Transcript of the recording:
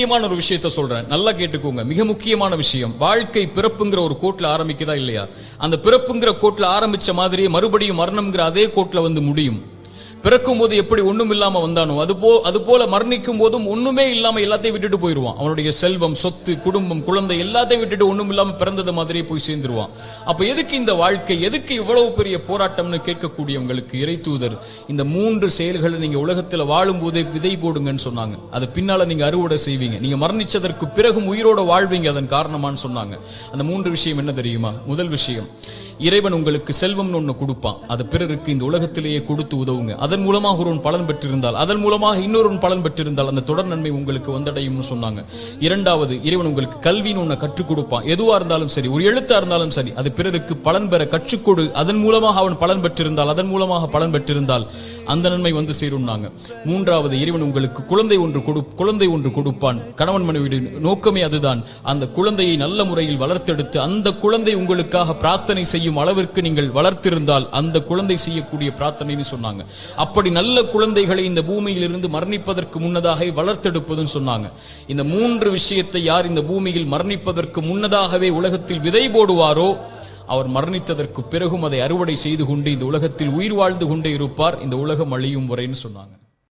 முக்கியமான ஒரு விஷயத்த சொல்றேன், நல்லா கேட்டுக்கோங்க. மிக முக்கியமான விஷயம். வாழ்க்கை பிறப்புங்கிற ஒரு கோட்ல ஆரம்பிக்குதா இல்லையா? அந்த பிறப்புங்கிற கோட்ல ஆரம்பிச்ச மாதிரியே மறுபடியும் மரணம்ங்கிற அதே கோட்ல வந்து முடியும். பிறக்கும் போது எப்படி ஒண்ணும் இல்லாம வந்தானோ அது போல மரணிக்கும் போதும் ஒண்ணுமே இல்லாம எல்லாத்தையும் விட்டுட்டு போயிருவான். அவனுடைய செல்வம், சொத்து, குடும்பம், குழந்தை எல்லாத்தையும் விட்டுட்டு ஒண்ணும் இல்லாம பிறந்தது மாதிரியே போய் சேர்ந்துருவான். அப்ப எதுக்கு இந்த வாழ்க்கை, எதுக்கு இவ்வளவு பெரிய போராட்டம்னு கேட்கக்கூடியவங்களுக்கு இறை தூதர் இந்த 3 செயல்களை நீங்க உலகத்துல வாழும் போதே விதை போடுங்கன்னு சொன்னாங்க. அது பின்னால நீங்க அறுவடை செய்வீங்க. நீங்க மரணிச்சதற்கு பிறகும் உயிரோட வாழ்வீங்க அதன் காரணமான்னு சொன்னாங்க. அந்த 3 விஷயம் என்ன தெரியுமா? முதல் விஷயம், இறைவன் உங்களுக்கு செல்வம்னு ஒண்ணு கொடுப்பான். அது பிறருக்கு இந்த உலகத்திலேயே கொடுத்து உதவுங்க. அதன் மூலமாக ஒருவன் பலன் பெற்றிருந்தால், அதன் மூலமாக இன்னொருவன் பலன் பெற்றிருந்தால் அந்த தொடர் நன்மை உங்களுக்கு வந்தடையும்னு சொன்னாங்க. இரண்டாவது, இறைவன் உங்களுக்கு கல்வின்னு ஒண்ணு கற்றுக் கொடுப்பான். எதுவா இருந்தாலும் சரி, ஒரு எழுத்தா இருந்தாலும் சரி, அது பிறருக்கு பலன் பெற கற்றுக்கொடு. அதன் மூலமாக அவன் பலன் பெற்றிருந்தால், அதன் மூலமாக பலன் பெற்றிருந்தால் அந்த நன்மை வந்து சேரும்னாங்க. மூன்றாவது, இறைவன் உங்களுக்கு குழந்தை ஒன்று கொடுப்பான். கணவன் மனைவி நோக்கமே அதுதான். அந்த குழந்தையை நல்ல முறையில் வளர்த்தெடுத்து அந்த குழந்தை உங்களுக்காக பிரார்த்தனை செய்யும் அளவிற்கு நீங்கள் வளர்த்திருந்தால் அந்த குழந்தை செய்யக்கூடிய பிரார்த்தனைன்னு சொன்னாங்க. அப்படி நல்ல குழந்தைகளை இந்த பூமியில் இருந்து மரணிப்பதற்கு முன்னதாக வளர்த்தெடுப்பதுன்னு சொன்னாங்க. இந்த 3 விஷயத்தை யார் இந்த பூமியில் மரணிப்பதற்கு முன்னதாகவே உலகத்தில் விதை போடுவாரோ அவர் மரணித்ததற்கு பிறகும் அதை அறுவடை செய்து கொண்டு இந்த உலகத்தில் உயிர் வாழ்ந்து கொண்டே இருப்பார், இந்த உலகம் அழியும் வரைன்னு சொன்னாங்க.